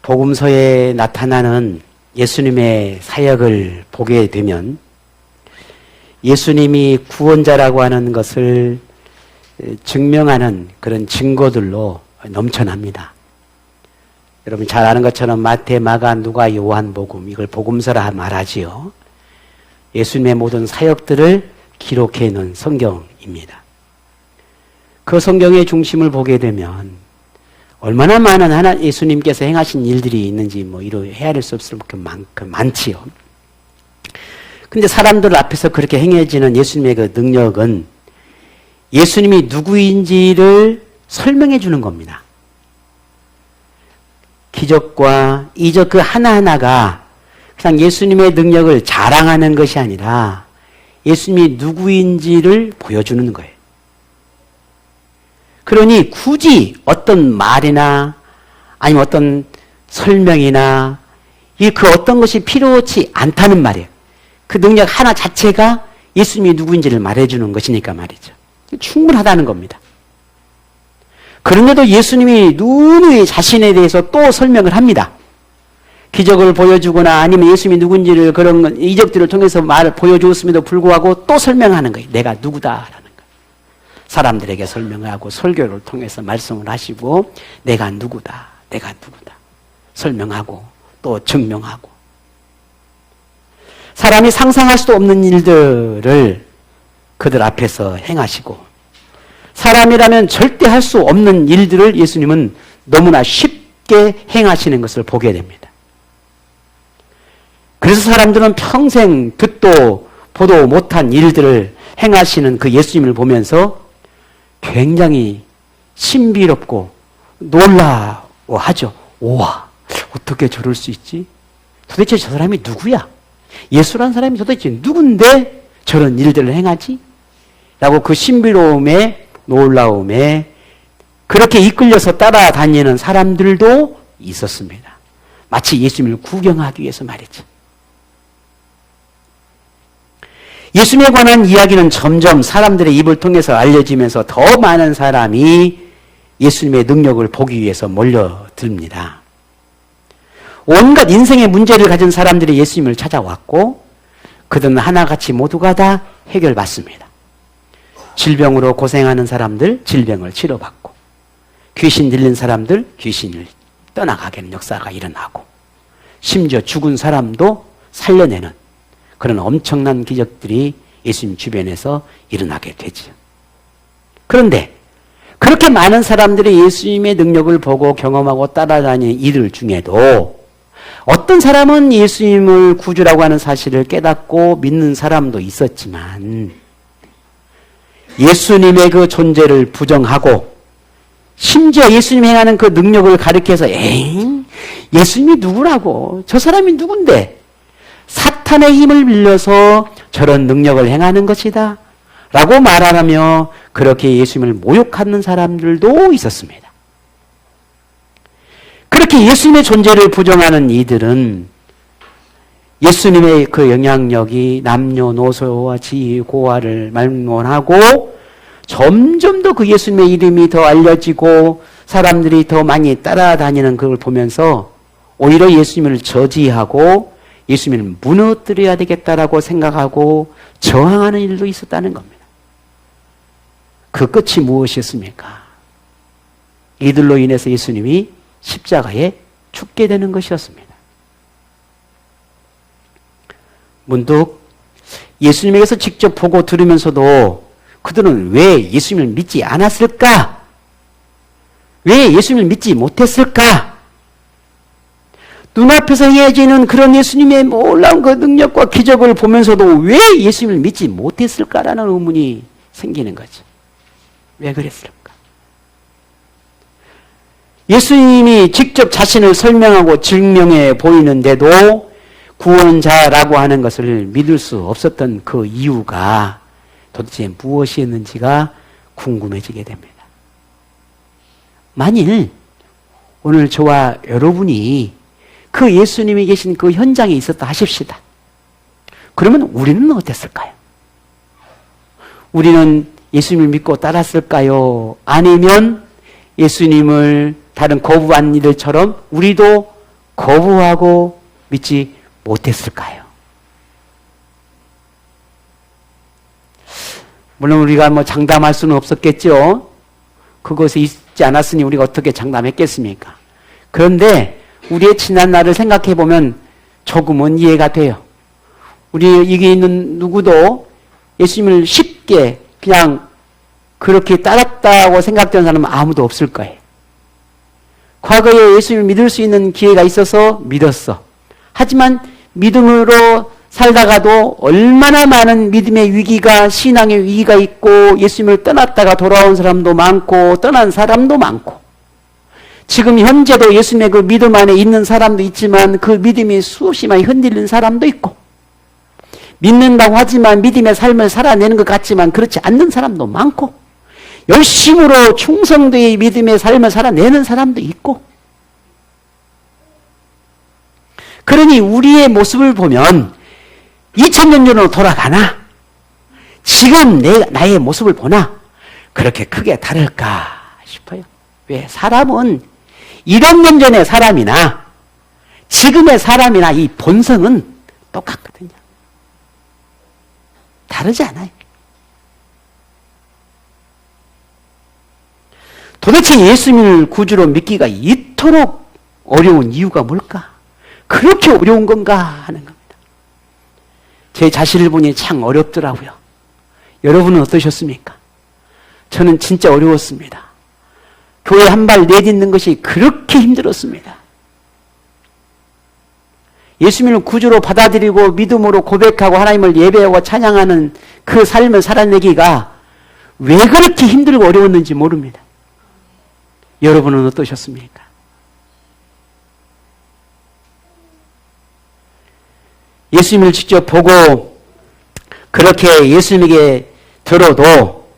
복음서에 나타나는 예수님의 사역을 보게 되면 예수님이 구원자라고 하는 것을 증명하는 그런 증거들로 넘쳐납니다. 여러분 잘 아는 것처럼 마태, 마가, 누가, 요한복음 이걸 복음서라 말하지요. 예수님의 모든 사역들을 기록해 놓은 성경입니다. 그 성경의 중심을 보게 되면 얼마나 많은 예수님께서 행하신 일들이 있는지 이루 헤아릴 수 없을 만큼 많지요. 근데 사람들 앞에서 그렇게 행해지는 예수님의 그 능력은 예수님이 누구인지를 설명해 주는 겁니다. 기적과 이적 그 하나하나가 그냥 예수님의 능력을 자랑하는 것이 아니라 예수님이 누구인지를 보여주는 거예요. 그러니 굳이 어떤 말이나 아니면 어떤 설명이나 그 어떤 것이 필요치 않다는 말이에요. 그 능력 하나 자체가 예수님이 누구인지를 말해주는 것이니까 말이죠. 충분하다는 겁니다. 그런데도 예수님이 누누이 자신에 대해서 또 설명을 합니다. 기적을 보여주거나 아니면 예수님이 누군지를 그런 이적들을 통해서 말을 보여주었음에도 불구하고 또 설명하는 거예요. 내가 누구다라는 거예요. 사람들에게 설명을 하고 설교를 통해서 말씀을 하시고 내가 누구다, 내가 누구다 설명하고 또 증명하고 사람이 상상할 수도 없는 일들을 그들 앞에서 행하시고 사람이라면 절대 할 수 없는 일들을 예수님은 너무나 쉽게 행하시는 것을 보게 됩니다. 그래서 사람들은 평생 듣도 보도 못한 일들을 행하시는 그 예수님을 보면서 굉장히 신비롭고 놀라워하죠. 우와, 어떻게 저럴 수 있지? 도대체 저 사람이 누구야? 예수라는 사람이 도대체 누군데 저런 일들을 행하지? 라고 그 신비로움에 놀라움에 그렇게 이끌려서 따라다니는 사람들도 있었습니다. 마치 예수님을 구경하기 위해서 말이죠. 예수님에 관한 이야기는 점점 사람들의 입을 통해서 알려지면서 더 많은 사람이 예수님의 능력을 보기 위해서 몰려듭니다. 온갖 인생의 문제를 가진 사람들이 예수님을 찾아왔고 그들은 하나같이 모두가 다 해결받습니다. 질병으로 고생하는 사람들 질병을 치료받고 귀신 들린 사람들 귀신을 떠나가게 하는 역사가 일어나고 심지어 죽은 사람도 살려내는 그런 엄청난 기적들이 예수님 주변에서 일어나게 되죠. 그런데 그렇게 많은 사람들이 예수님의 능력을 보고 경험하고 따라다니는 이들 중에도 어떤 사람은 예수님을 구주라고 하는 사실을 깨닫고 믿는 사람도 있었지만 예수님의 그 존재를 부정하고 심지어 예수님이 행하는 그 능력을 가리켜서 예수님이 누구라고 저 사람이 누군데 사탄의 힘을 빌려서 저런 능력을 행하는 것이다 라고 말하며 그렇게 예수님을 모욕하는 사람들도 있었습니다. 그렇게 예수님의 존재를 부정하는 이들은 예수님의 그 영향력이 남녀노소와 지고와를 말론하고 점점 더 그 예수님의 이름이 더 알려지고 사람들이 더 많이 따라다니는 그걸 보면서 오히려 예수님을 저지하고 예수님을 무너뜨려야 되겠다라고 생각하고 저항하는 일도 있었다는 겁니다. 그 끝이 무엇이었습니까? 이들로 인해서 예수님이 십자가에 죽게 되는 것이었습니다. 문득 예수님에게서 직접 보고 들으면서도 그들은 왜 예수님을 믿지 않았을까? 왜 예수님을 믿지 못했을까? 눈앞에서 행해지는 그런 예수님의 놀라운 그 능력과 기적을 보면서도 왜 예수님을 믿지 못했을까라는 의문이 생기는 거죠. 왜 그랬을까? 예수님이 직접 자신을 설명하고 증명해 보이는데도 구원자라고 하는 것을 믿을 수 없었던 그 이유가 도대체 무엇이었는지가 궁금해지게 됩니다. 만일 오늘 저와 여러분이 그 예수님이 계신 그 현장에 있었다 하십시다. 그러면 우리는 어땠을까요? 우리는 예수님을 믿고 따랐을까요? 아니면 예수님을 다른 거부한 이들처럼 우리도 거부하고 믿지 못했을까요? 물론 우리가 장담할 수는 없었겠죠. 그것이 있지 않았으니 우리가 어떻게 장담했겠습니까? 그런데 우리의 지난 날을 생각해 보면 조금은 이해가 돼요. 우리 여기 있는 누구도 예수님을 쉽게 그냥 그렇게 따랐다고 생각되는 사람은 아무도 없을 거예요. 과거에 예수님을 믿을 수 있는 기회가 있어서 믿었어. 하지만 믿음으로 살다가도 얼마나 많은 믿음의 위기가, 신앙의 위기가 있고 예수님을 떠났다가 돌아온 사람도 많고 떠난 사람도 많고, 지금 현재도 예수님의 그 믿음 안에 있는 사람도 있지만 그 믿음이 수없이 많이 흔들리는 사람도 있고, 믿는다고 하지만 믿음의 삶을 살아내는 것 같지만 그렇지 않는 사람도 많고, 열심으로 충성되이 믿음의 삶을 살아내는 사람도 있고, 그러니 우리의 모습을 보면 2000년 전으로 돌아가나? 지금 나의 모습을 보나? 그렇게 크게 다를까 싶어요. 왜? 사람은 1억년 전의 사람이나 지금의 사람이나 이 본성은 똑같거든요. 다르지 않아요. 도대체 예수님을 구주로 믿기가 이토록 어려운 이유가 뭘까? 그렇게 어려운 건가 하는 겁니다. 제 자신을 보니 참 어렵더라고요. 여러분은 어떠셨습니까? 저는 진짜 어려웠습니다. 교회 한 발 내딛는 것이 그렇게 힘들었습니다. 예수님을 구주로 받아들이고 믿음으로 고백하고 하나님을 예배하고 찬양하는 그 삶을 살아내기가 왜 그렇게 힘들고 어려웠는지 모릅니다. 여러분은 어떠셨습니까? 예수님을 직접 보고 그렇게 예수님에게 들어도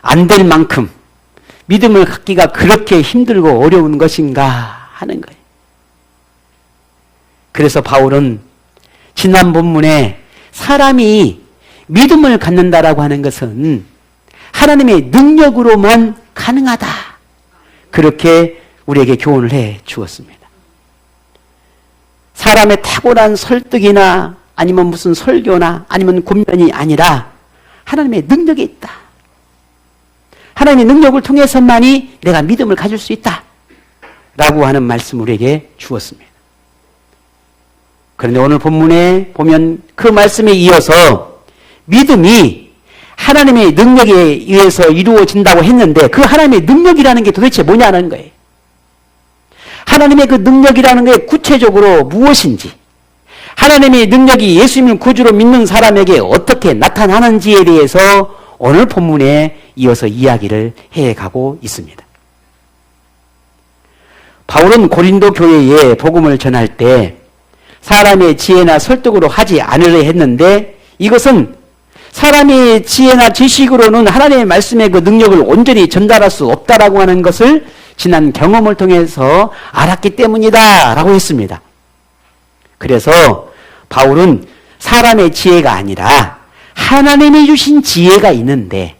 안 될 만큼 믿음을 갖기가 그렇게 힘들고 어려운 것인가 하는 거예요. 그래서 바울은 지난 본문에 사람이 믿음을 갖는다라고 하는 것은 하나님의 능력으로만 가능하다, 그렇게 우리에게 교훈을 해 주었습니다. 사람의 탁월한 설득이나 아니면 무슨 설교나 아니면 권면이 아니라 하나님의 능력이 있다. 하나님의 능력을 통해서만이 내가 믿음을 가질 수 있다 라고 하는 말씀을 우리에게 주었습니다. 그런데 오늘 본문에 보면 그 말씀에 이어서 믿음이 하나님의 능력에 의해서 이루어진다고 했는데 그 하나님의 능력이라는 게 도대체 뭐냐는 거예요. 하나님의 그 능력이라는 게 구체적으로 무엇인지, 하나님의 능력이 예수님을 구주로 믿는 사람에게 어떻게 나타나는지에 대해서 오늘 본문에 이어서 이야기를 해가고 있습니다. 바울은 고린도 교회에 복음을 전할 때 사람의 지혜나 설득으로 하지 않으려 했는데, 이것은 사람의 지혜나 지식으로는 하나님의 말씀의 그 능력을 온전히 전달할 수 없다라고 하는 것을 지난 경험을 통해서 알았기 때문이다 라고 했습니다. 그래서 바울은 사람의 지혜가 아니라 하나님이 주신 지혜가 있는데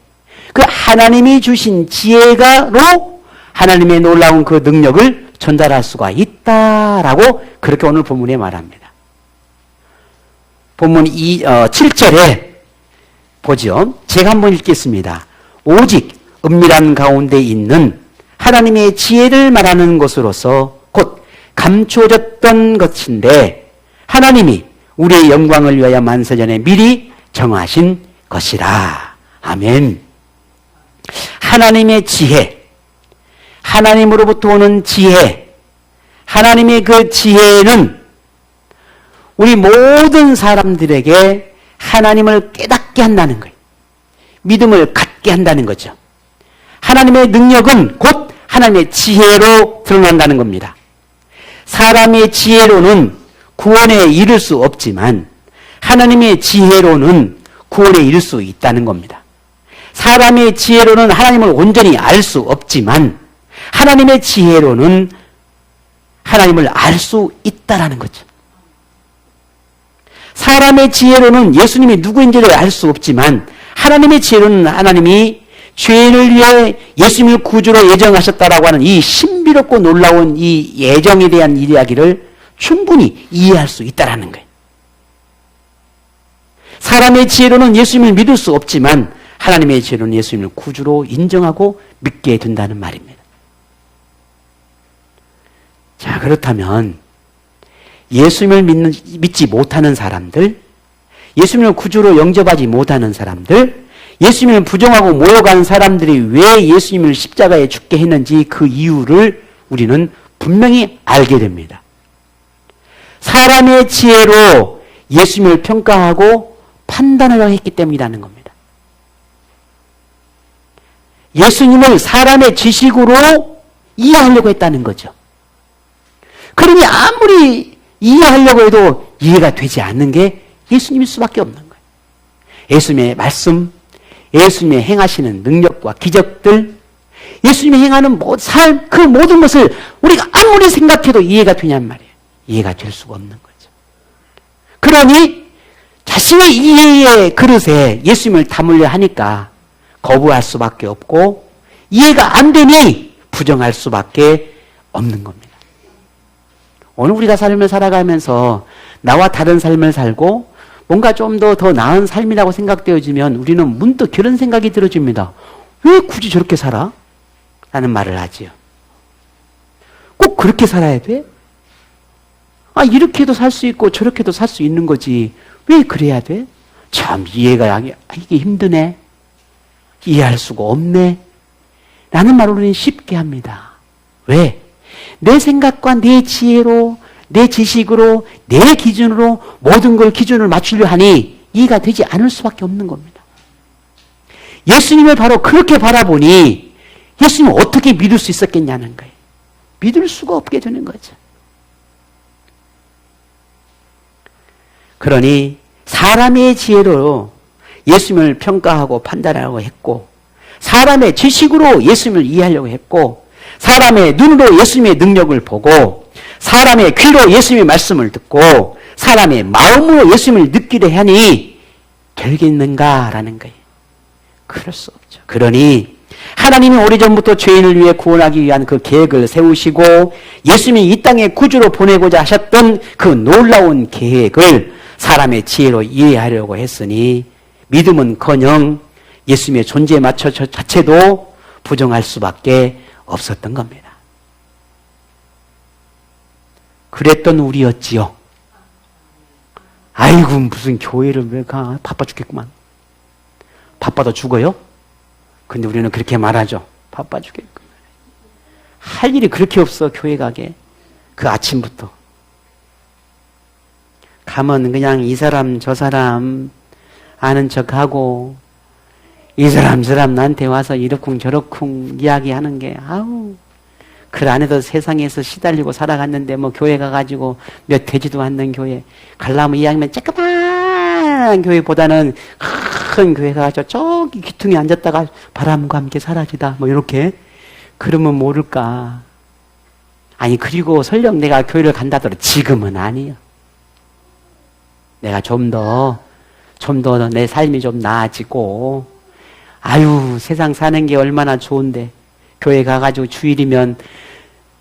그 하나님이 주신 지혜가로 하나님의 놀라운 그 능력을 전달할 수가 있다라고 그렇게 오늘 본문에 말합니다. 본문 7절에 보죠. 제가 한번 읽겠습니다. 오직 은밀한 가운데 있는 하나님의 지혜를 말하는 것으로서 곧 감추어졌던 것인데 하나님이 우리의 영광을 위하여 만세전에 미리 정하신 것이라. 아멘. 하나님의 지혜, 하나님으로부터 오는 지혜, 하나님의 그 지혜는 우리 모든 사람들에게 하나님을 깨닫게 한다는 거예요. 믿음을 갖게 한다는 거죠. 하나님의 능력은 곧 하나님의 지혜로 드러난다는 겁니다. 사람의 지혜로는 구원에 이를 수 없지만 하나님의 지혜로는 구원에 이를 수 있다는 겁니다. 사람의 지혜로는 하나님을 온전히 알 수 없지만 하나님의 지혜로는 하나님을 알 수 있다라는 거죠. 사람의 지혜로는 예수님이 누구인지를 알 수 없지만 하나님의 지혜로는 하나님이 죄인을 위해 예수님을 구주로 예정하셨다라고 하는 이 신비롭고 놀라운 이 예정에 대한 이야기를 충분히 이해할 수 있다라는 거예요. 사람의 지혜로는 예수님을 믿을 수 없지만 하나님의 지혜로는 예수님을 구주로 인정하고 믿게 된다는 말입니다. 자, 그렇다면 예수님을 믿지 못하는 사람들, 예수님을 구주로 영접하지 못하는 사람들, 예수님을 부정하고 모욕하는 사람들이 왜 예수님을 십자가에 죽게 했는지 그 이유를 우리는 분명히 알게 됩니다. 사람의 지혜로 예수님을 평가하고 판단하려고 했기 때문이라는 겁니다. 예수님을 사람의 지식으로 이해하려고 했다는 거죠. 그러니 아무리 이해하려고 해도 이해가 되지 않는 게 예수님일 수밖에 없는 거예요. 예수님의 말씀, 예수님의 행하시는 능력과 기적들, 예수님이 행하는 삶, 그 모든 것을 우리가 아무리 생각해도 이해가 되냔 말이에요. 이해가 될 수가 없는 거죠. 그러니 자신의 이해의 그릇에 예수님을 담으려 하니까 거부할 수밖에 없고 이해가 안 되니 부정할 수밖에 없는 겁니다. 오늘 우리가 삶을 살아가면서 나와 다른 삶을 살고 뭔가 좀 더 나은 삶이라고 생각되어지면 우리는 문득 그런 생각이 들어집니다. 왜 굳이 저렇게 살아? 라는 말을 하지요. 꼭 그렇게 살아야 돼? 아, 이렇게도 살 수 있고 저렇게도 살 수 있는 거지. 왜 그래야 돼? 참 이해가 이게 힘드네. 이해할 수가 없네. 라는 말을 우리는 쉽게 합니다. 왜? 내 생각과 내 지혜로, 내 지식으로, 내 기준으로 모든 걸 기준을 맞추려 하니 이해가 되지 않을 수밖에 없는 겁니다. 예수님을 바로 그렇게 바라보니 예수님을 어떻게 믿을 수 있었겠냐는 거예요. 믿을 수가 없게 되는 거죠. 그러니 사람의 지혜로 예수님을 평가하고 판단하려고 했고, 사람의 지식으로 예수님을 이해하려고 했고, 사람의 눈으로 예수님의 능력을 보고, 사람의 귀로 예수님의 말씀을 듣고, 사람의 마음으로 예수님을 느끼려 하니 되겠는가라는 거예요. 그럴 수 없죠. 그러니 하나님이 오래전부터 죄인을 위해 구원하기 위한 그 계획을 세우시고 예수님이 이 땅에 구주로 보내고자 하셨던 그 놀라운 계획을 사람의 지혜로 이해하려고 했으니 믿음은커녕 예수님의 존재 자체도 부정할 수밖에 없었던 겁니다. 그랬던 우리였지요. 아이고 무슨 교회를 왜 가? 바빠 죽겠구만. 바빠도 죽어요? 근데 우리는 그렇게 말하죠. 바빠 죽겠구만. 할 일이 그렇게 없어 교회 가게. 그 아침부터. 가면 그냥 이 사람 저 사람 아는 척하고 이 사람 저 사람 나한테 와서 이러쿵 저러쿵 이야기하는 게 아우 그 안에도 세상에서 시달리고 살아갔는데 뭐 교회 가가지고 몇 되지도 않는 교회 가려면 이왕이면 조그만 교회보다는 큰 교회 가서 저기 귀퉁이에 앉았다가 바람과 함께 사라지다 뭐 이렇게 그러면 모를까. 아니 그리고 설령 내가 교회를 간다더라도 지금은 아니에요. 내가 좀 더 내 삶이 좀 나아지고 아유 세상 사는 게 얼마나 좋은데 교회 가가지고 주일이면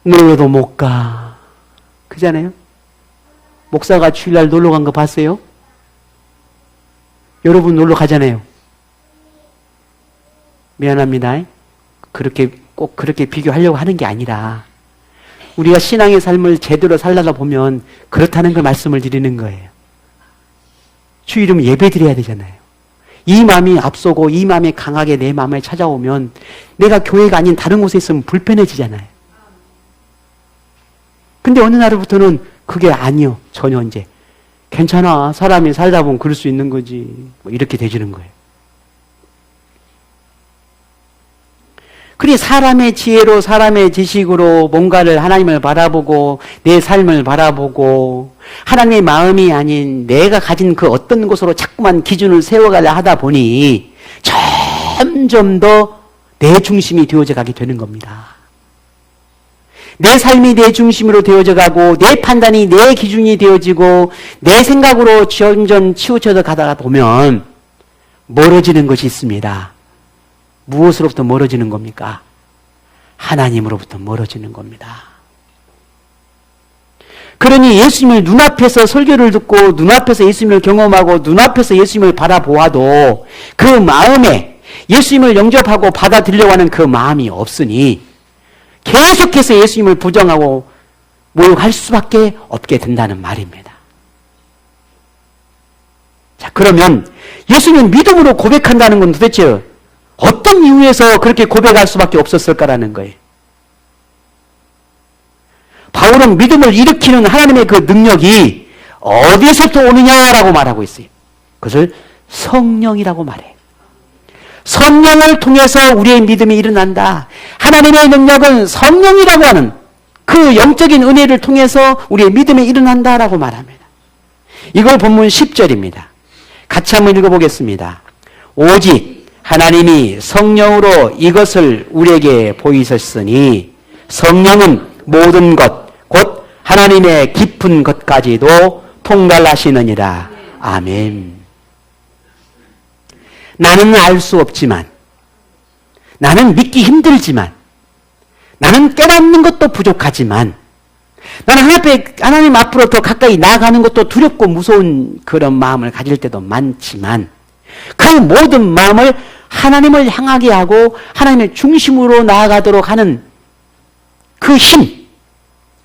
놀러도 못 가. 그잖아요? 목사가 주일날 놀러 간 거 봤어요? 여러분 놀러 가잖아요. 미안합니다. 꼭 그렇게 비교하려고 하는 게 아니라 우리가 신앙의 삶을 제대로 살다가 보면 그렇다는 걸 말씀을 드리는 거예요. 주일이면 예배 드려야 되잖아요. 이 마음이 앞서고 이 마음이 강하게 내 마음을 찾아오면 내가 교회가 아닌 다른 곳에 있으면 불편해지잖아요. 근데 어느 날부터는 그게 아니요. 전혀 이제 괜찮아. 사람이 살다 보면 그럴 수 있는 거지. 뭐 이렇게 되지는 거예요. 그리 사람의 지혜로 사람의 지식으로 뭔가를 하나님을 바라보고 내 삶을 바라보고 하나님의 마음이 아닌 내가 가진 그 어떤 곳으로 자꾸만 기준을 세워가려 하다 보니 점점 더 내 중심이 되어져 가게 되는 겁니다. 내 삶이 내 중심으로 되어져 가고 내 판단이 내 기준이 되어지고 내 생각으로 점점 치우쳐져 가다가 보면 멀어지는 것이 있습니다. 무엇으로부터 멀어지는 겁니까? 하나님으로부터 멀어지는 겁니다. 그러니 예수님을 눈앞에서 설교를 듣고 눈앞에서 예수님을 경험하고 눈앞에서 예수님을 바라보아도 그 마음에 예수님을 영접하고 받아들이려고 하는 그 마음이 없으니 계속해서 예수님을 부정하고 모욕할 수밖에 없게 된다는 말입니다. 자, 그러면 예수님을 믿음으로 고백한다는 건 도대체 어떤 이유에서 그렇게 고백할 수밖에 없었을까라는 거예요. 바울은 믿음을 일으키는 하나님의 그 능력이 어디서부터 오느냐라고 말하고 있어요. 그것을 성령이라고 말해요. 성령을 통해서 우리의 믿음이 일어난다. 하나님의 능력은 성령이라고 하는 그 영적인 은혜를 통해서 우리의 믿음이 일어난다라고 말합니다. 이걸 본문 10절입니다. 같이 한번 읽어보겠습니다. 오직 하나님이 성령으로 이것을 우리에게 보이셨으니 성령은 모든 것 곧 하나님의 깊은 것까지도 통달하시느니라. 아멘. 나는 알 수 없지만, 나는 믿기 힘들지만, 나는 깨닫는 것도 부족하지만, 나는 하나님 앞으로 더 가까이 나아가는 것도 두렵고 무서운 그런 마음을 가질 때도 많지만, 그 모든 마음을 하나님을 향하게 하고 하나님의 중심으로 나아가도록 하는 그 힘,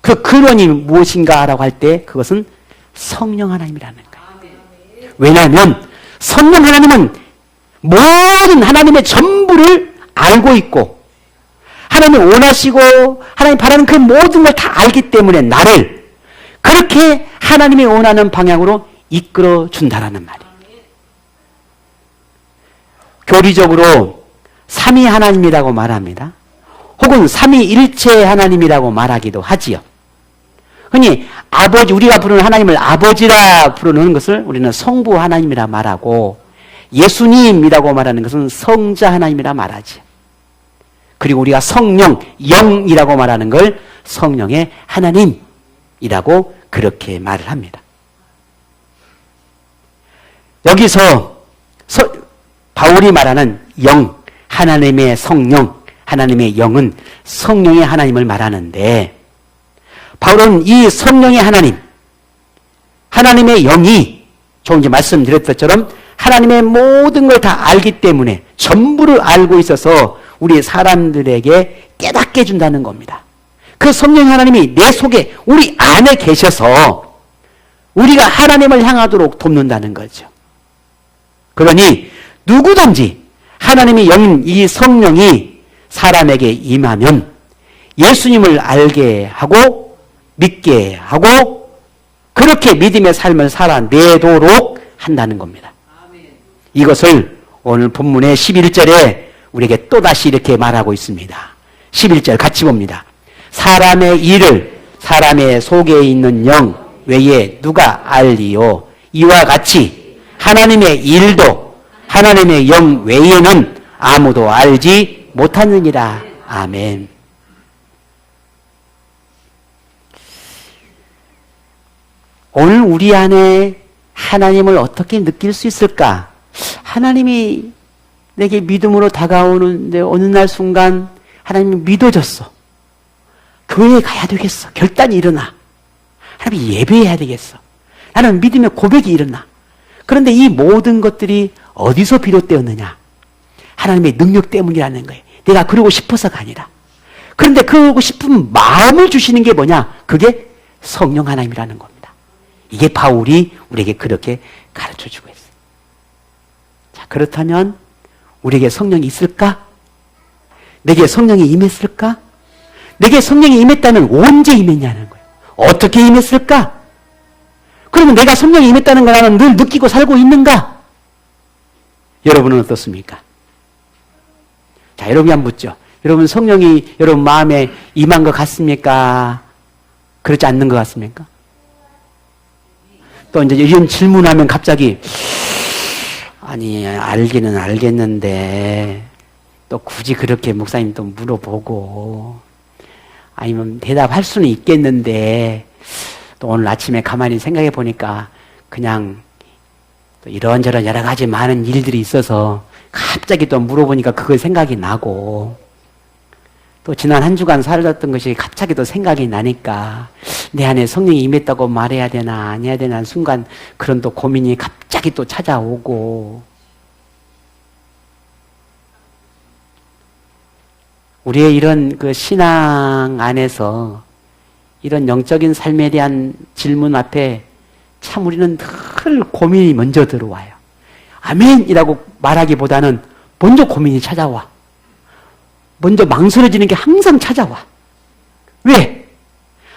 그 근원이 무엇인가라고 할 때 그것은 성령 하나님이라는 거예요. 왜냐하면 성령 하나님은 모든 하나님의 전부를 알고 있고 하나님이 원하시고 하나님 바라는 그 모든 걸 다 알기 때문에 나를 그렇게 하나님이 원하는 방향으로 이끌어 준다라는 말이에요. 교리적으로 삼위 하나님이라고 말합니다. 혹은 삼위일체 하나님이라고 말하기도 하지요. 흔히 아버지, 우리가 부르는 하나님을 아버지라 부르는 것을 우리는 성부 하나님이라 말하고 예수님이라고 말하는 것은 성자 하나님이라 말하지. 그리고 우리가 성령, 영이라고 말하는 걸 성령의 하나님이라고 그렇게 말을 합니다. 여기서 바울이 말하는 영, 하나님의 성령, 하나님의 영은 성령의 하나님을 말하는데 바울은 이 성령의 하나님, 하나님의 영이 조금 전에 말씀드렸던 것처럼 하나님의 모든 걸 다 알기 때문에 전부를 알고 있어서 우리 사람들에게 깨닫게 해준다는 겁니다. 그 성령 하나님이 내 속에 우리 안에 계셔서 우리가 하나님을 향하도록 돕는다는 거죠. 그러니 누구든지 하나님의 영인 이 성령이 사람에게 임하면 예수님을 알게 하고 믿게 하고 그렇게 믿음의 삶을 살아내도록 한다는 겁니다. 이것을 오늘 본문의 11절에 우리에게 또다시 이렇게 말하고 있습니다. 11절 같이 봅니다. 사람의 일을 사람의 속에 있는 영 외에 누가 알리요? 이와 같이 하나님의 일도 하나님의 영 외에는 아무도 알지 못하느니라. 아멘. 오늘 우리 안에 하나님을 어떻게 느낄 수 있을까? 하나님이 내게 믿음으로 다가오는데 어느 날 순간 하나님이 믿어졌어. 교회에 가야 되겠어. 결단이 일어나. 하나님 예배해야 되겠어. 나는 믿음의 고백이 일어나. 그런데 이 모든 것들이 어디서 비롯되었느냐? 하나님의 능력 때문이라는 거예요. 내가 그러고 싶어서가 아니라. 그런데 그러고 싶은 마음을 주시는 게 뭐냐? 그게 성령 하나님이라는 겁니다. 이게 바울이 우리에게 그렇게 가르쳐주고 있어요. 자, 그렇다면 우리에게 성령이 있을까? 내게 성령이 임했을까? 내게 성령이 임했다면 언제 임했냐는 거예요. 어떻게 임했을까? 그러면 내가 성령이 임했다는 걸 나는 늘 느끼고 살고 있는가? 여러분은 어떻습니까? 자, 여러분이 한번 묻죠. 여러분 성령이 여러분 마음에 임한 것 같습니까? 그렇지 않는 것 같습니까? 또 이제 이런 질문하면 갑자기 아니 알기는 알겠는데 또 굳이 그렇게 목사님 또 물어보고 아니면 대답할 수는 있겠는데 또 오늘 아침에 가만히 생각해 보니까 그냥 또 이런저런 여러 가지 많은 일들이 있어서 갑자기 또 물어보니까 그거 생각이 나고 또 지난 한 주간 살았던 것이 갑자기 또 생각이 나니까 내 안에 성령이 임했다고 말해야 되나 안 해야 되나 순간 그런 또 고민이 갑자기 또 찾아오고, 우리의 이런 그 신앙 안에서 이런 영적인 삶에 대한 질문 앞에 참 우리는 늘 고민이 먼저 들어와요. 아멘이라고 말하기보다는 먼저 고민이 찾아와. 먼저 망설여지는 게 항상 찾아와. 왜?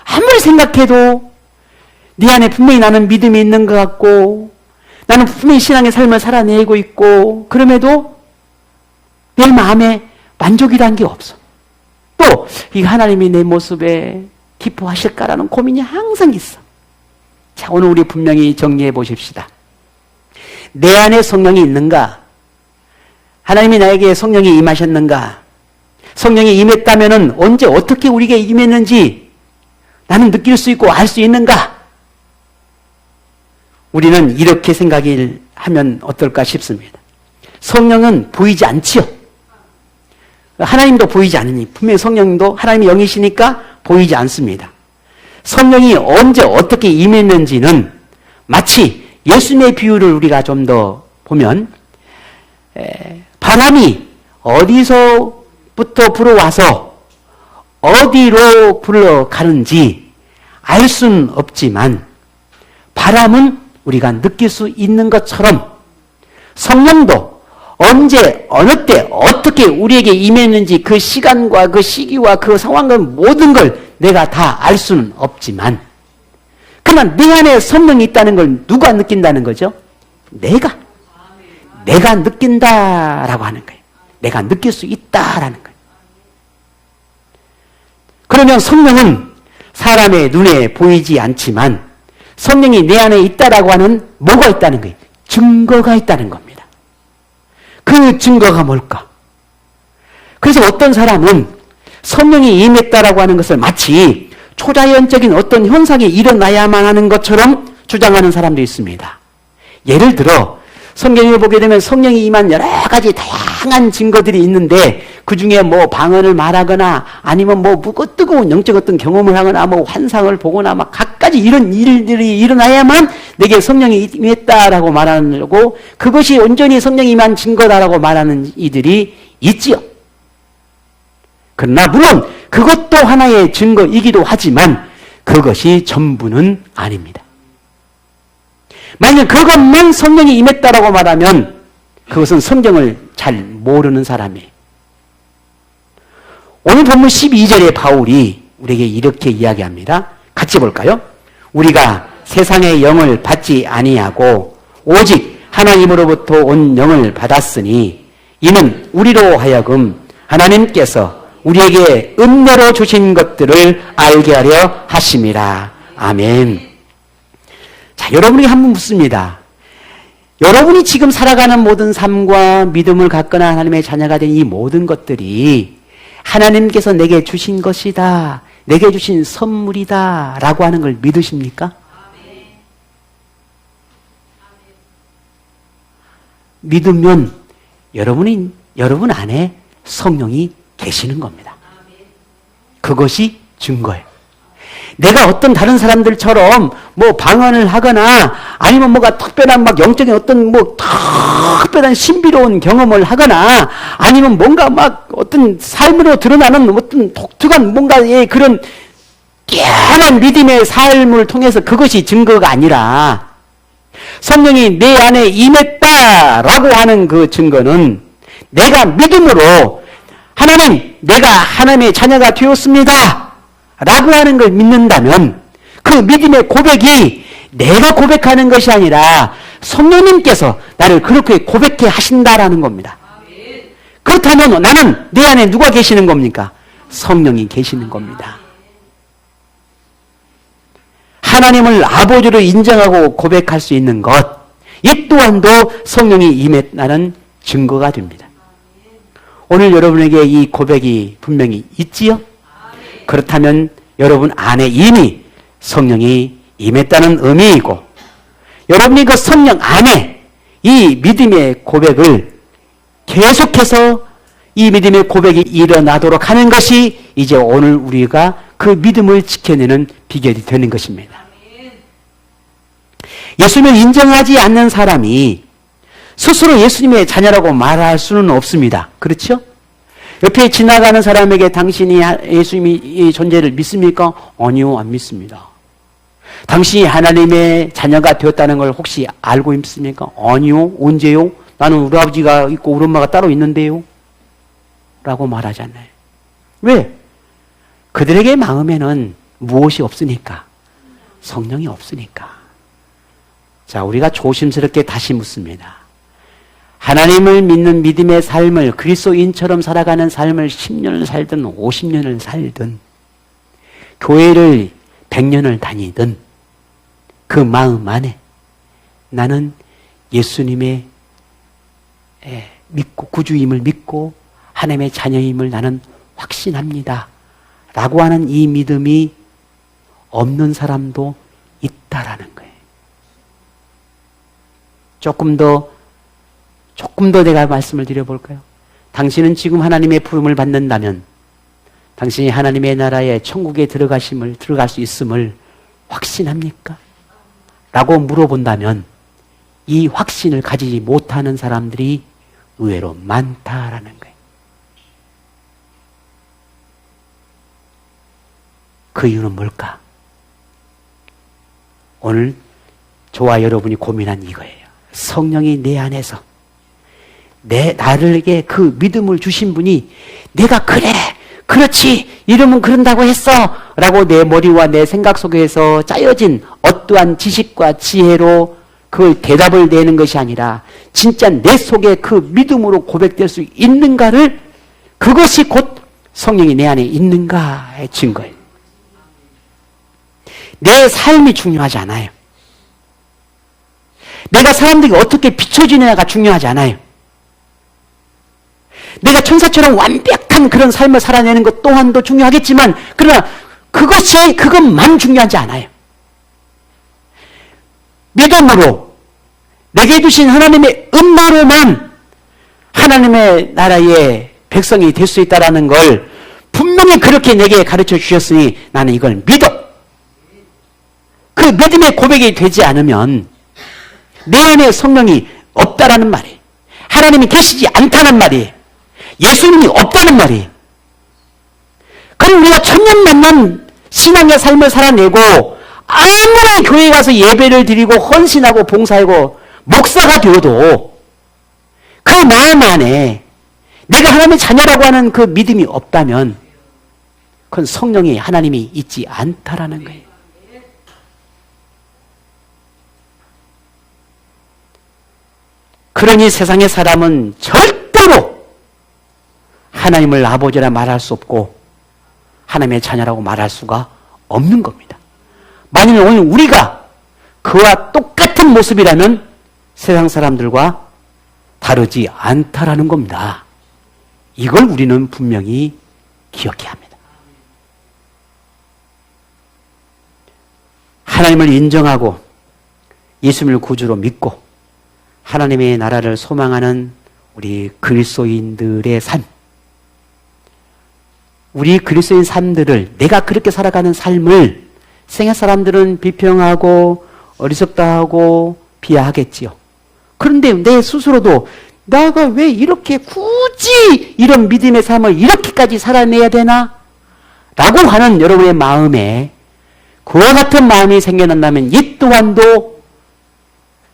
아무리 생각해도 네 안에 분명히 나는 믿음이 있는 것 같고 나는 분명히 신앙의 삶을 살아내고 있고 그럼에도 내 마음에 만족이란 게 없어. 또 이 하나님이 내 모습에 기뻐하실까라는 고민이 항상 있어. 자, 오늘 우리 분명히 정리해 보십시다. 내 안에 성령이 있는가? 하나님이 나에게 성령이 임하셨는가? 성령이 임했다면 언제 어떻게 우리에게 임했는지 나는 느낄 수 있고 알 수 있는가? 우리는 이렇게 생각을 하면 어떨까 싶습니다. 성령은 보이지 않지요. 하나님도 보이지 않으니 분명히 성령도 하나님의 영이시니까 보이지 않습니다. 성령이 언제 어떻게 임했는지는 마치 예수님의 비유를 우리가 좀 더 보면 바람이 어디서부터 불어와서 어디로 불러가는지 알 수는 없지만 바람은 우리가 느낄 수 있는 것처럼 성령도 언제 어느 때 어떻게 우리에게 임했는지 그 시간과 그 시기와 그 상황과 모든 걸 내가 다 알 수는 없지만 그러나 내 안에 성령이 있다는 걸 누가 느낀다는 거죠? 내가 느낀다라고 하는 거예요. 내가 느낄 수 있다라는 거예요. 그러면 성령은 사람의 눈에 보이지 않지만 성령이 내 안에 있다라고 하는 뭐가 있다는 거예요? 증거가 있다는 겁니다. 그 증거가 뭘까? 그래서 어떤 사람은 성령이 임했다라고 하는 것을 마치 초자연적인 어떤 현상이 일어나야만 하는 것처럼 주장하는 사람도 있습니다. 예를 들어 성경을 보게 되면 성령이 임한 여러 가지 다양한 증거들이 있는데 그 중에 뭐 방언을 말하거나 아니면 뭐 뜨거운 영적 어떤 경험을 하거나 뭐 환상을 보거나 막 각가지 이런 일들이 일어나야만 내게 성령이 임했다라고 말하고 그것이 온전히 성령이 임한 증거다라고 말하는 이들이 있지요. 그러나 물론 그것도 하나의 증거이기도 하지만 그것이 전부는 아닙니다. 만약 그것만 성령이 임했다라고 말하면 그것은 성경을 잘 모르는 사람이에요. 오늘 본문 12절에 바울이 우리에게 이렇게 이야기합니다. 같이 볼까요? 우리가 세상의 영을 받지 아니하고 오직 하나님으로부터 온 영을 받았으니 이는 우리로 하여금 하나님께서 우리에게 은혜로 주신 것들을 알게 하려 하심이라. 아멘. 자, 여러분이 한번 묻습니다. 여러분이 지금 살아가는 모든 삶과 믿음을 갖거나 하나님의 자녀가 된 이 모든 것들이 하나님께서 내게 주신 것이다, 내게 주신 선물이다 라고 하는 걸 믿으십니까? 믿으면 여러분 안에 성령이 계시는 겁니다. 그것이 증거예요. 내가 어떤 다른 사람들처럼 뭐 방언을 하거나 아니면 뭐가 특별한 막 영적인 어떤 뭐 특별한 신비로운 경험을 하거나 아니면 뭔가 막 어떤 삶으로 드러나는 어떤 독특한 뭔가의 그런 뛰어난 믿음의 삶을 통해서 그것이 증거가 아니라 성령이 내 안에 임했다라고 하는 그 증거는 내가 믿음으로 하나님, 내가 하나님의 자녀가 되었습니다 라고 하는 걸 믿는다면 그 믿음의 고백이 내가 고백하는 것이 아니라 성령님께서 나를 그렇게 고백해 하신다라는 겁니다. 그렇다면 나는 내 안에 누가 계시는 겁니까? 성령이 계시는 겁니다. 하나님을 아버지로 인정하고 고백할 수 있는 것, 이 또한도 성령이 임했다는 증거가 됩니다. 오늘 여러분에게 이 고백이 분명히 있지요? 그렇다면 여러분 안에 이미 성령이 임했다는 의미이고 여러분이 그 성령 안에 이 믿음의 고백을 계속해서 이 믿음의 고백이 일어나도록 하는 것이 이제 오늘 우리가 그 믿음을 지켜내는 비결이 되는 것입니다. 예수님을 인정하지 않는 사람이 스스로 예수님의 자녀라고 말할 수는 없습니다. 그렇죠? 옆에 지나가는 사람에게 당신이 예수님의 존재를 믿습니까? 아니요, 안 믿습니다. 당신이 하나님의 자녀가 되었다는 걸 혹시 알고 있습니까? 아니요, 언제요? 나는 우리 아버지가 있고 우리 엄마가 따로 있는데요? 라고 말하잖아요. 왜? 그들에게 마음에는 무엇이 없으니까? 성령이 없으니까. 자, 우리가 조심스럽게 다시 묻습니다. 하나님을 믿는 믿음의 삶을 그리스도인처럼 살아가는 삶을 10년을 살든 50년을 살든 교회를 100년을 다니든 그 마음 안에 나는 예수님의 믿고 구주임을 믿고 하나님의 자녀임을 나는 확신합니다. 라고 하는 이 믿음이 없는 사람도 있다라는 거예요. 조금 더 내가 말씀을 드려볼까요? 당신은 지금 하나님의 부름을 받는다면 당신이 하나님의 나라에 천국에 들어갈 수 있음을 확신합니까? 라고 물어본다면 이 확신을 가지지 못하는 사람들이 의외로 많다라는 거예요. 그 이유는 뭘까? 오늘 저와 여러분이 고민한 이거예요. 성령이 내 안에서 나에게 그 믿음을 주신 분이 내가 그래, 그렇지, 이러면 그런다고 했어 라고 내 머리와 내 생각 속에서 짜여진 어떠한 지식과 지혜로 그 대답을 내는 것이 아니라 진짜 내 속에 그 믿음으로 고백될 수 있는가를, 그것이 곧 성령이 내 안에 있는가의 증거예요. 내 삶이 중요하지 않아요. 내가 사람들에게 어떻게 비춰지느냐가 중요하지 않아요. 내가 천사처럼 완벽한 그런 삶을 살아내는 것 또한도 중요하겠지만, 그러나 그것만 중요하지 않아요. 믿음으로 내게 주신 하나님의 은혜로만 하나님의 나라의 백성이 될 수 있다는 걸 분명히 그렇게 내게 가르쳐 주셨으니 나는 이걸 믿어. 그 믿음의 고백이 되지 않으면 내 안에 성령이 없다라는 말이에요. 하나님이 계시지 않다는 말이에요. 예수님이 없다는 말이에요. 그럼 우리가 천년만년 신앙의 삶을 살아내고 아무리 교회에 가서 예배를 드리고 헌신하고 봉사하고 목사가 되어도 그 마음 안에 내가 하나님의 자녀라고 하는 그 믿음이 없다면 그건 성령이 하나님이 있지 않다라는 거예요. 그러니 세상의 사람은 절대로 하나님을 아버지라 말할 수 없고 하나님의 자녀라고 말할 수가 없는 겁니다. 만일 오늘 우리가 그와 똑같은 모습이라면 세상 사람들과 다르지 않다라는 겁니다. 이걸 우리는 분명히 기억해야 합니다. 하나님을 인정하고 예수님을 구주로 믿고 하나님의 나라를 소망하는 우리 그리스도인들의 삶, 우리 그리스도인 삶들을, 내가 그렇게 살아가는 삶을 세상 사람들은 비평하고 어리석다 하고 비하하겠지요. 그런데 내 스스로도 내가 왜 이렇게 굳이 이런 믿음의 삶을 이렇게까지 살아내야 되나? 라고 하는 여러분의 마음에 그와 같은 마음이 생겨난다면 이 또한도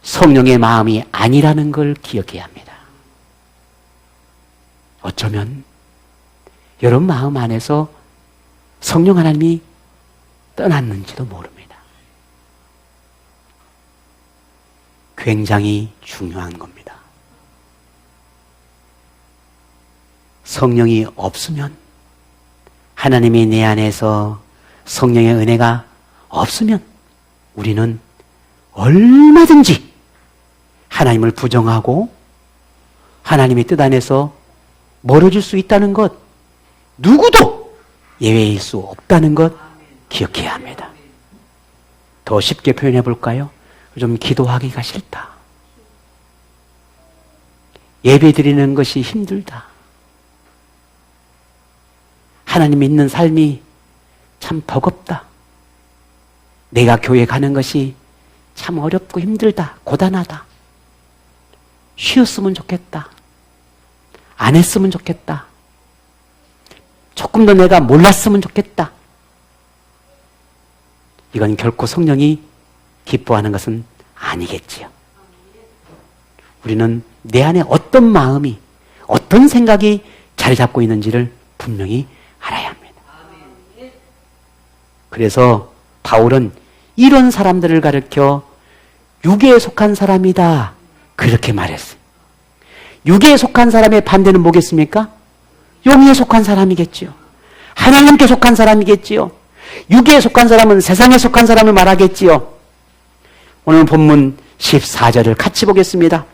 성령의 마음이 아니라는 걸 기억해야 합니다. 어쩌면 여러분 마음 안에서 성령 하나님이 떠났는지도 모릅니다. 굉장히 중요한 겁니다. 성령이 없으면, 하나님이 내 안에서 성령의 은혜가 없으면 우리는 얼마든지 하나님을 부정하고 하나님의 뜻 안에서 멀어질 수 있다는 것, 누구도 예외일 수 없다는 것 기억해야 합니다. 더 쉽게 표현해 볼까요? 좀 기도하기가 싫다. 예배 드리는 것이 힘들다. 하나님 믿는 삶이 참 버겁다. 내가 교회 가는 것이 참 어렵고 힘들다. 고단하다. 쉬었으면 좋겠다. 안 했으면 좋겠다. 조금 더 내가 몰랐으면 좋겠다. 이건 결코 성령이 기뻐하는 것은 아니겠지요. 우리는 내 안에 어떤 마음이, 어떤 생각이 자리 잡고 있는지를 분명히 알아야 합니다. 그래서 바울은 이런 사람들을 가리켜 육에 속한 사람이다. 그렇게 말했어요. 육에 속한 사람의 반대는 뭐겠습니까? 영에 속한 사람이겠지요. 하나님께 속한 사람이겠지요. 육에 속한 사람은 세상에 속한 사람을 말하겠지요. 오늘 본문 14절을 같이 보겠습니다.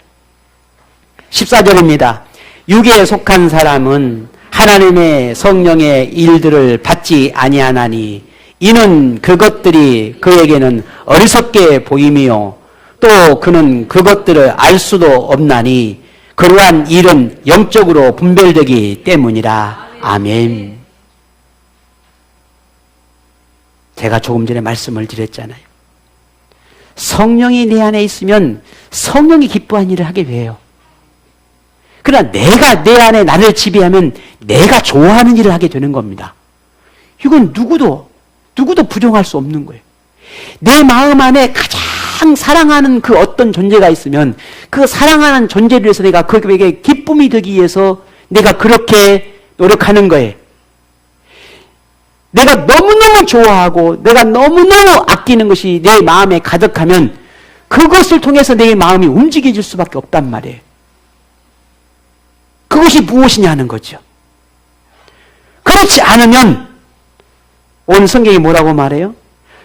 14절입니다. 육에 속한 사람은 하나님의 성령의 일들을 받지 아니하나니 이는 그것들이 그에게는 어리석게 보임이요 또 그는 그것들을 알 수도 없나니 그러한 일은 영적으로 분별되기 때문이라. 아멘. 제가 조금 전에 말씀을 드렸잖아요. 성령이 내 안에 있으면 성령이 기뻐하는 일을 하게 돼요. 그러나 내가 내 안에 나를 지배하면 내가 좋아하는 일을 하게 되는 겁니다. 이건 누구도 부정할 수 없는 거예요. 내 마음 안에 가장 사랑하는 그 어떤 존재가 있으면 그 사랑하는 존재를 위해서 내가 그에게 기쁨이 되기 위해서 내가 그렇게 노력하는 거예요. 내가 너무너무 좋아하고 내가 너무너무 아끼는 것이 내 마음에 가득하면 그것을 통해서 내 마음이 움직여질 수밖에 없단 말이에요. 그것이 무엇이냐 하는 거죠. 그렇지 않으면 온 성경이 뭐라고 말해요?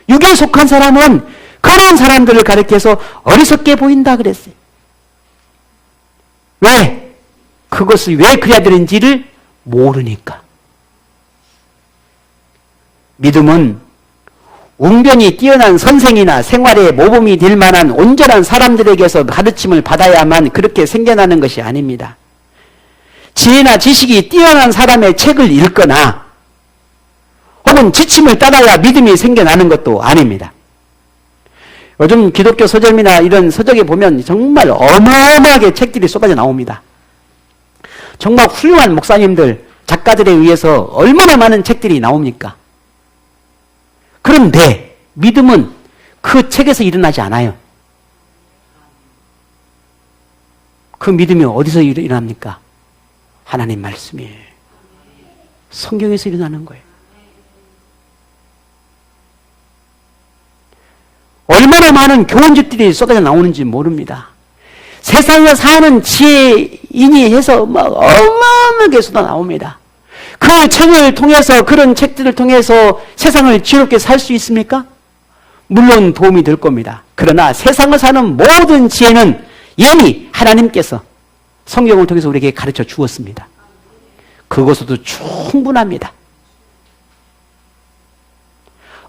육에 속한 사람은 그런 사람들을 가리켜서 어리석게 보인다 그랬어요. 왜? 그것을 왜 그래야 되는지를 모르니까. 믿음은 웅변이 뛰어난 선생이나 생활에 모범이 될 만한 온전한 사람들에게서 가르침을 받아야만 그렇게 생겨나는 것이 아닙니다. 지혜나 지식이 뛰어난 사람의 책을 읽거나 혹은 지침을 따라야 믿음이 생겨나는 것도 아닙니다. 요즘 기독교 서점이나 이런 서적에 보면 정말 어마어마하게 책들이 쏟아져 나옵니다. 정말 훌륭한 목사님들, 작가들에 의해서 얼마나 많은 책들이 나옵니까? 그런데 믿음은 그 책에서 일어나지 않아요. 그 믿음이 어디서 일어납니까? 하나님 말씀이에요. 성경에서 일어나는 거예요. 얼마나 많은 교훈집들이 쏟아져 나오는지 모릅니다. 세상에 사는 지혜인이 해서 막 어마어마하게 쏟아 나옵니다. 그 책을 통해서, 그런 책들을 통해서 세상을 지롭게 살 수 있습니까? 물론 도움이 될 겁니다. 그러나 세상을 사는 모든 지혜는 이미 하나님께서 성경을 통해서 우리에게 가르쳐 주었습니다. 그것으로도 충분합니다.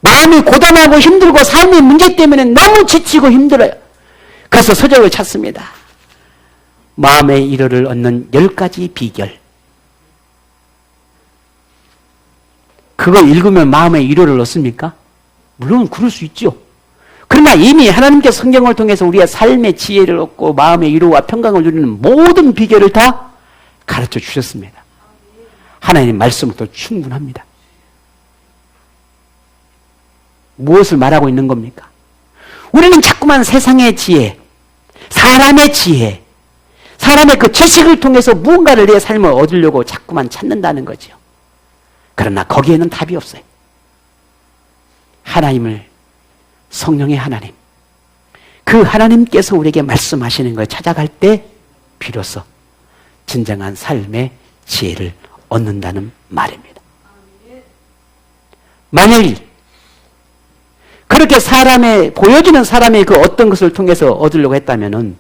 마음이 고단하고 힘들고 삶의 문제 때문에 너무 지치고 힘들어요. 그래서 서적을 찾습니다. 마음의 위로를 얻는 10가지 비결. 그거 읽으면 마음의 위로를 얻습니까? 물론 그럴 수 있죠. 그러나 이미 하나님께서 성경을 통해서 우리의 삶의 지혜를 얻고 마음의 위로와 평강을 누리는 모든 비결을 다 가르쳐 주셨습니다. 하나님 말씀으로도 충분합니다. 무엇을 말하고 있는 겁니까? 우리는 자꾸만 세상의 지혜, 사람의 지혜, 사람의 그 지식을 통해서 무언가를 내 삶을 얻으려고 자꾸만 찾는다는 거죠. 그러나 거기에는 답이 없어요. 하나님을, 성령의 하나님, 그 하나님께서 우리에게 말씀하시는 걸 찾아갈 때 비로소 진정한 삶의 지혜를 얻는다는 말입니다. 만일 그렇게 보여지는 사람의 그 어떤 것을 통해서 얻으려고 했다면은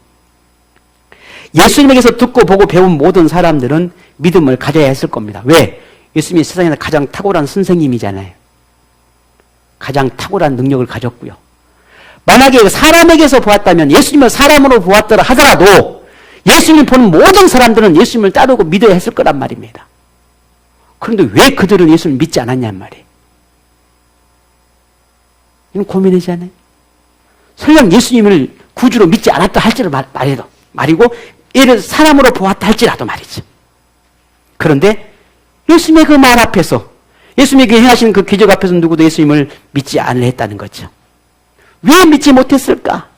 예수님에게서 듣고 보고 배운 모든 사람들은 믿음을 가져야 했을 겁니다. 왜? 예수님이 세상에서 가장 탁월한 선생님이잖아요. 가장 탁월한 능력을 가졌고요. 만약에 사람에게서 보았다면, 예수님을 사람으로 보았더라 하더라도 예수님을 보는 모든 사람들은 예수님을 따르고 믿어야 했을 거란 말입니다. 그런데 왜 그들은 예수님을 믿지 않았냔 말이에요. 이건 고민이잖아요. 설령 예수님을 구주로 믿지 않았다 할지라도 말이고 예를 사람으로 보았다 할지라도 말이죠. 그런데 예수님의 그 말 앞에서 예수님이 행하신 그 기적 앞에서 누구도 예수님을 믿지 않으려 했다는 거죠. 왜 믿지 못했을까?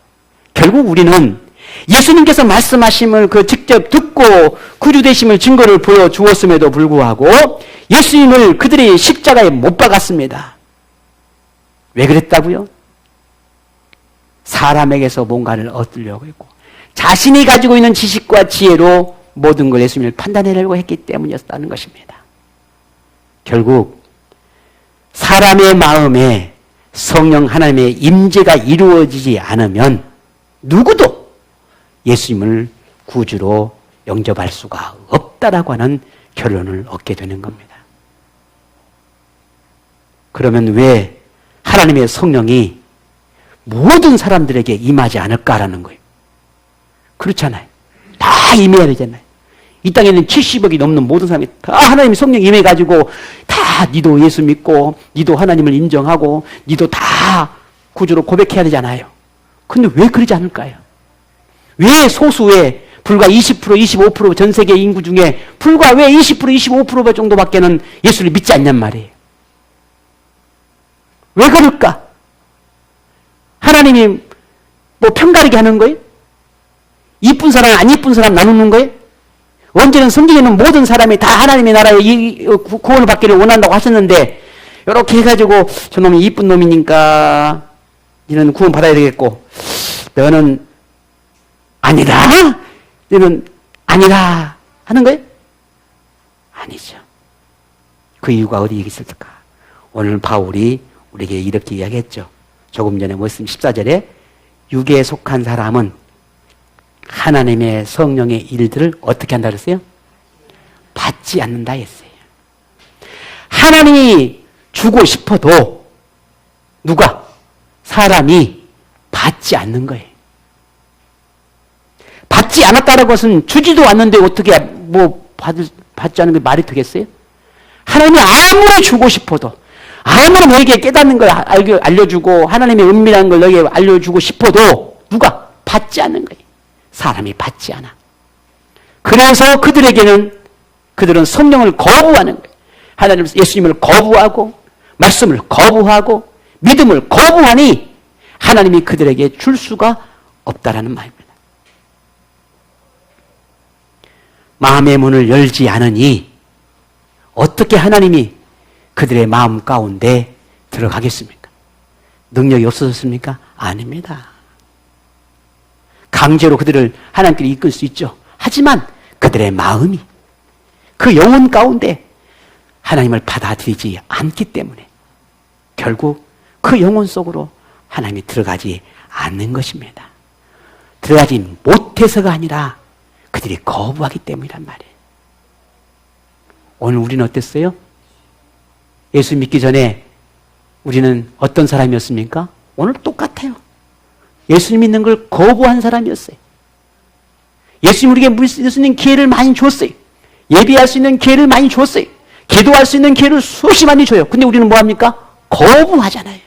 결국 우리는 예수님께서 말씀하심을 그 직접 듣고 구주되심을 증거를 보여주었음에도 불구하고 예수님을 그들이 십자가에 못 박았습니다. 왜 그랬다고요? 사람에게서 뭔가를 얻으려고 했고 자신이 가지고 있는 지식과 지혜로 모든 걸 예수님을 판단하려고 했기 때문이었다는 것입니다. 결국 사람의 마음에 성령 하나님의 임재가 이루어지지 않으면 누구도 예수님을 구주로 영접할 수가 없다라고 하는 결론을 얻게 되는 겁니다. 그러면 왜 하나님의 성령이 모든 사람들에게 임하지 않을까라는 거예요. 그렇잖아요. 다 임해야 되잖아요. 이 땅에는 70억이 넘는 모든 사람이 다 하나님의 성령 임해가지고 다 니도 예수 믿고 니도 하나님을 인정하고 니도 다 구주로 고백해야 되잖아요. 근데 왜 그러지 않을까요? 왜 소수의 불과 20%, 25% 전 세계 인구 중에 불과 왜 20%, 25% 정도밖에는 예수를 믿지 않냔 말이에요. 왜 그럴까? 하나님이 뭐 편가르게 하는 거예요? 이쁜 사람, 안 이쁜 사람 나누는 거예요? 언제는 성경에는 모든 사람이 다 하나님의 나라에 구원을 받기를 원한다고 하셨는데 이렇게 해가지고 저놈이 이쁜 놈이니까 너는 구원 받아야 되겠고 너는 아니다. 너는 아니다 하는 거예요? 아니죠. 그 이유가 어디에 있을까? 오늘 바울이 우리에게 이렇게 이야기했죠. 조금 전에 말씀 14절에 육에 속한 사람은 하나님의 성령의 일들을 어떻게 한다 그랬어요? 받지 않는다 했어요. 하나님이 주고 싶어도 누가? 사람이 받지 않는 거예요. 받지 않았다는 것은 주지도 않는데 어떻게 받지 않는 게 말이 되겠어요? 하나님이 아무리 주고 싶어도 아무리 너에게 깨닫는 걸 알려주고 하나님의 은밀한 걸 너에게 알려주고 싶어도 누가? 받지 않는 거예요. 사람이 받지 않아. 그래서 그들은 성령을 거부하는 거예요. 하나님 예수님을 거부하고 말씀을 거부하고 믿음을 거부하니 하나님이 그들에게 줄 수가 없다라는 말입니다. 마음의 문을 열지 않으니 어떻게 하나님이 그들의 마음 가운데 들어가겠습니까? 능력이 없어졌습니까? 아닙니다. 강제로 그들을 하나님께로 이끌 수 있죠. 하지만 그들의 마음이 그 영혼 가운데 하나님을 받아들이지 않기 때문에 결국 그 영혼 속으로 하나님이 들어가지 않는 것입니다. 들어가지 못해서가 아니라 그들이 거부하기 때문이란 말이에요. 오늘 우리는 어땠어요? 예수 믿기 전에 우리는 어떤 사람이었습니까? 오늘 똑같아요. 예수님 믿는 걸 거부한 사람이었어요. 예수님 우리에게 믿을 수 있는 기회를 많이 줬어요. 예비할 수 있는 기회를 많이 줬어요. 기도할 수 있는 기회를 수없이 많이 줘요. 근데 우리는 뭐합니까? 거부하잖아요.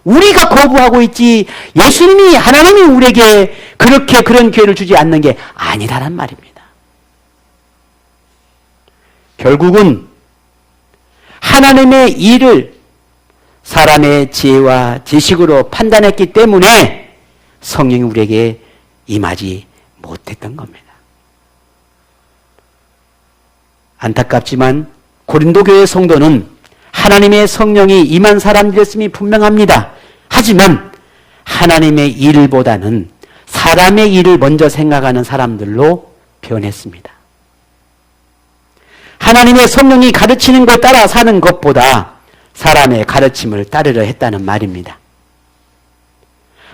우리가 거부하고 있지 예수님이 하나님이 우리에게 그런 기회를 주지 않는 게 아니라는 말입니다. 결국은 하나님의 일을 사람의 지혜와 지식으로 판단했기 때문에 성령이 우리에게 임하지 못했던 겁니다. 안타깝지만 고린도 교회 성도는 하나님의 성령이 임한 사람들이었음이 분명합니다. 하지만 하나님의 일보다는 사람의 일을 먼저 생각하는 사람들로 변했습니다. 하나님의 성령이 가르치는 걸 따라 사는 것보다 사람의 가르침을 따르려 했다는 말입니다.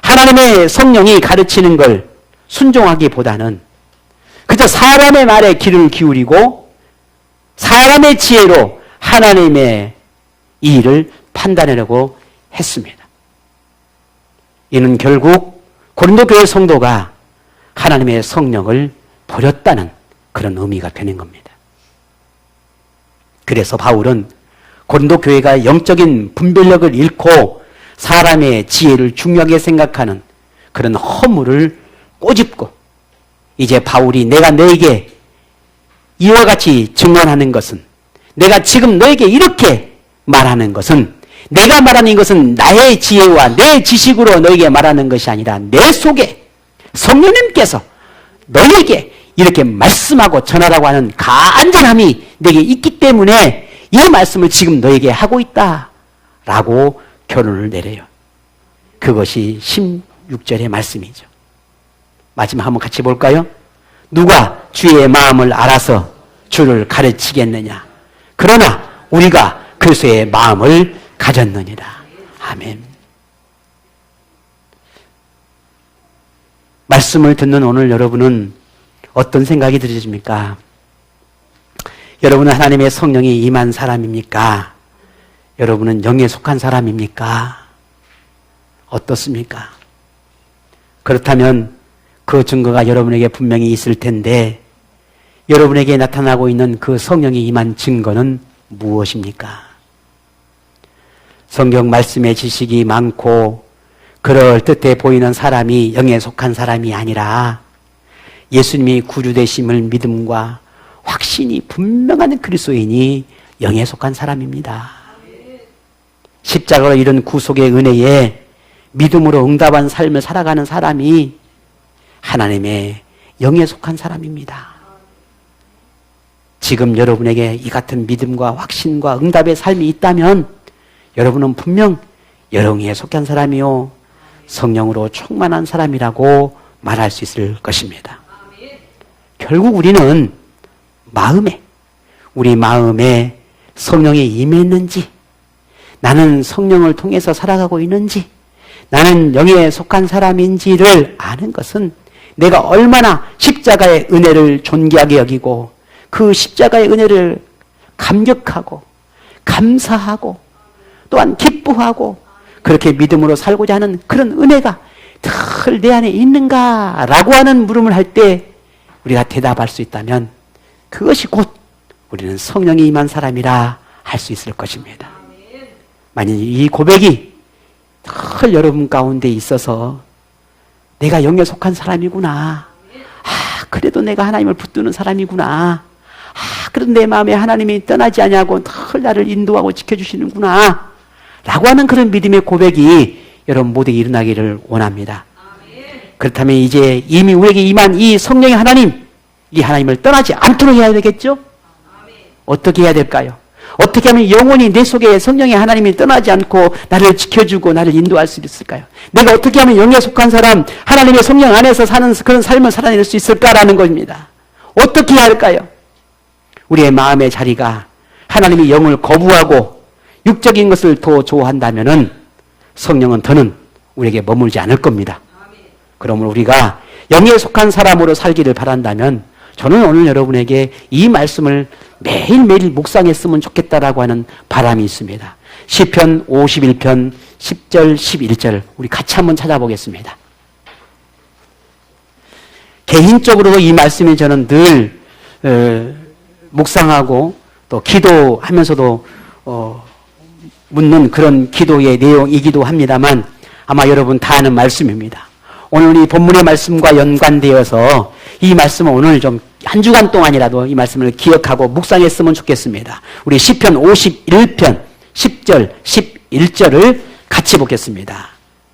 하나님의 성령이 가르치는 걸 순종하기보다는 그저 사람의 말에 귀를 기울이고 사람의 지혜로 하나님의 일을 판단하려고 했습니다. 이는 결국 고린도 교회 성도가 하나님의 성령을 버렸다는 그런 의미가 되는 겁니다. 그래서 바울은 고린도 교회가 영적인 분별력을 잃고 사람의 지혜를 중요하게 생각하는 그런 허물을 꼬집고, 이제 바울이 내가 너에게 이와 같이 증언하는 것은, 내가 지금 너에게 이렇게 말하는 것은, 내가 말하는 것은 나의 지혜와 내 지식으로 너에게 말하는 것이 아니라 내 속에 성령님께서 너에게 이렇게 말씀하고 전하라고 하는 간절함이 내게 있기 때문에 이 말씀을 지금 너에게 하고 있다라고 결론을 내려요. 그것이 16절의 말씀이죠. 마지막 한번 같이 볼까요? 누가 주의 마음을 알아서 주를 가르치겠느냐? 그러나 우리가 그리스도의 마음을 가졌느니라. 아멘. 말씀을 듣는 오늘 여러분은 어떤 생각이 들으십니까? 여러분은 하나님의 성령이 임한 사람입니까? 여러분은 영에 속한 사람입니까? 어떻습니까? 그렇다면 그 증거가 여러분에게 분명히 있을 텐데, 여러분에게 나타나고 있는 그 성령이 임한 증거는 무엇입니까? 성경 말씀의 지식이 많고 그럴듯해 보이는 사람이 영에 속한 사람이 아니라 예수님이 구주되심을 믿음과 확신이 분명한 그리스도인이 영에 속한 사람입니다. 십자가로 이룬 구속의 은혜에 믿음으로 응답한 삶을 살아가는 사람이 하나님의 영에 속한 사람입니다. 지금 여러분에게 이 같은 믿음과 확신과 응답의 삶이 있다면 여러분은 분명 영에 속한 사람이요 성령으로 충만한 사람이라고 말할 수 있을 것입니다. 결국 우리는 우리 마음에 성령이 임했는지, 나는 성령을 통해서 살아가고 있는지, 나는 영에 속한 사람인지를 아는 것은 내가 얼마나 십자가의 은혜를 존귀하게 여기고 그 십자가의 은혜를 감격하고 감사하고 또한 기뻐하고 그렇게 믿음으로 살고자 하는 그런 은혜가 늘 내 안에 있는가라고 하는 물음을 할 때 우리가 대답할 수 있다면 그것이 곧 우리는 성령이 임한 사람이라 할 수 있을 것입니다. 만약 이 고백이 늘 여러분 가운데 있어서 내가 영에 속한 사람이구나, 그래도 내가 하나님을 붙드는 사람이구나, 그래도 내 마음에 하나님이 떠나지 않냐고 늘 나를 인도하고 지켜주시는구나 라고 하는 그런 믿음의 고백이 여러분 모두에게 일어나기를 원합니다. 그렇다면 이제 이미 우리에게 임한 이 성령의 하나님, 이 하나님을 떠나지 않도록 해야 되겠죠? 어떻게 해야 될까요? 어떻게 하면 영원히 내 속에 성령의 하나님이 떠나지 않고 나를 지켜주고 나를 인도할 수 있을까요? 내가 어떻게 하면 영에 속한 사람, 하나님의 성령 안에서 사는 그런 삶을 살아낼 수 있을까라는 겁니다. 어떻게 해야 할까요? 우리의 마음의 자리가 하나님의 영을 거부하고 육적인 것을 더 좋아한다면은 성령은 더는 우리에게 머물지 않을 겁니다. 그러면 우리가 영에 속한 사람으로 살기를 바란다면 저는 오늘 여러분에게 이 말씀을 매일매일 묵상했으면 좋겠다라고 하는 바람이 있습니다. 시편 51편 10절 11절 우리 같이 한번 찾아보겠습니다. 개인적으로도 이 말씀이 저는 늘 묵상하고 또 기도하면서도 묻는 그런 기도의 내용이기도 합니다만 아마 여러분 다 아는 말씀입니다. 오늘 이 본문의 말씀과 연관되어서 이 말씀을 오늘 좀 한 주간 동안이라도 이 말씀을 기억하고 묵상했으면 좋겠습니다. 우리 시편 51편 10절 11절을 같이 보겠습니다.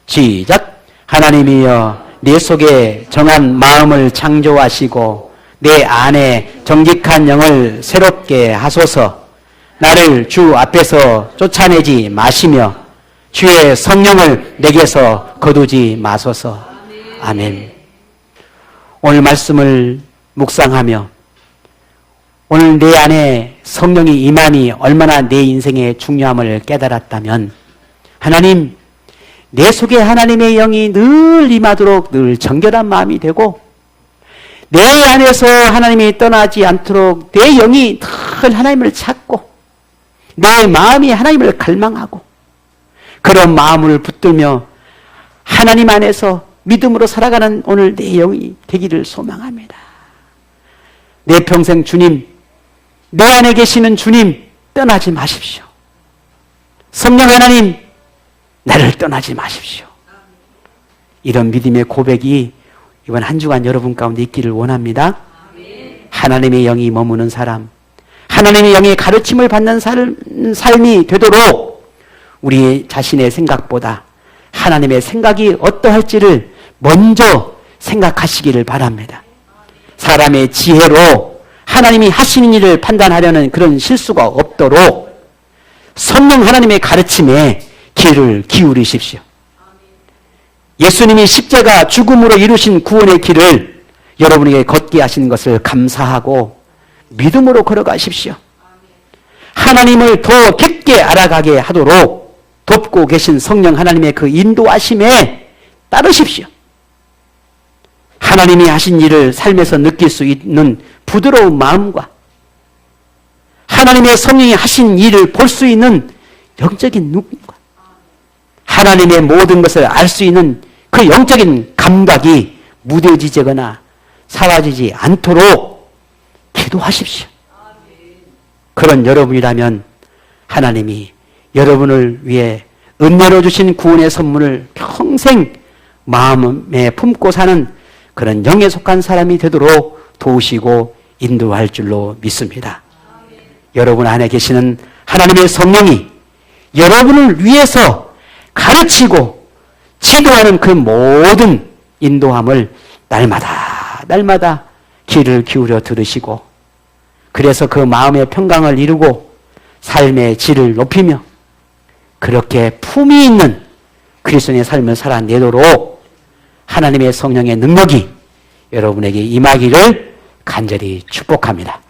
시작. 하나님이여 내 속에 정한 마음을 창조하시고 내 안에 정직한 영을 새롭게 하소서. 나를 주 앞에서 쫓아내지 마시며 주의 성령을 내게서 거두지 마소서. 아멘. 오늘 말씀을 묵상하며 오늘 내 안에 성령이 임함이 얼마나 내 인생의 중요함을 깨달았다면 하나님, 내 속에 하나님의 영이 늘 임하도록 늘 정결한 마음이 되고 내 안에서 하나님이 떠나지 않도록 내 영이 늘 하나님을 찾고 내 마음이 하나님을 갈망하고 그런 마음을 붙들며 하나님 안에서 믿음으로 살아가는 오늘 내 영이 되기를 소망합니다. 내 평생 주님, 내 안에 계시는 주님 떠나지 마십시오. 성령 하나님, 나를 떠나지 마십시오. 이런 믿음의 고백이 이번 한 주간 여러분 가운데 있기를 원합니다. 하나님의 영이 머무는 사람, 하나님의 영의 가르침을 받는 삶이 되도록 우리 자신의 생각보다 하나님의 생각이 어떠할지를 먼저 생각하시기를 바랍니다. 사람의 지혜로 하나님이 하시는 일을 판단하려는 그런 실수가 없도록 성령 하나님의 가르침에 귀를 기울이십시오. 예수님이 십자가 죽음으로 이루신 구원의 길을 여러분에게 걷게 하시는 것을 감사하고 믿음으로 걸어가십시오. 하나님을 더 깊게 알아가게 하도록 돕고 계신 성령 하나님의 그 인도하심에 따르십시오. 하나님이 하신 일을 삶에서 느낄 수 있는 부드러운 마음과 하나님의 성령이 하신 일을 볼 수 있는 영적인 눈과 하나님의 모든 것을 알 수 있는 그 영적인 감각이 무뎌지거나 사라지지 않도록 기도하십시오. 그런 여러분이라면 하나님이 여러분을 위해 은혜로 주신 구원의 선물을 평생 마음에 품고 사는 그런 영에 속한 사람이 되도록 도우시고 인도할 줄로 믿습니다. 여러분 안에 계시는 하나님의 성령이 여러분을 위해서 가르치고 지도하는 그 모든 인도함을 날마다 귀를 기울여 들으시고 그래서 그 마음의 평강을 이루고 삶의 질을 높이며 그렇게 품위 있는 그리스도인의 삶을 살아내도록 하나님의 성령의 능력이 여러분에게 임하기를 간절히 축복합니다.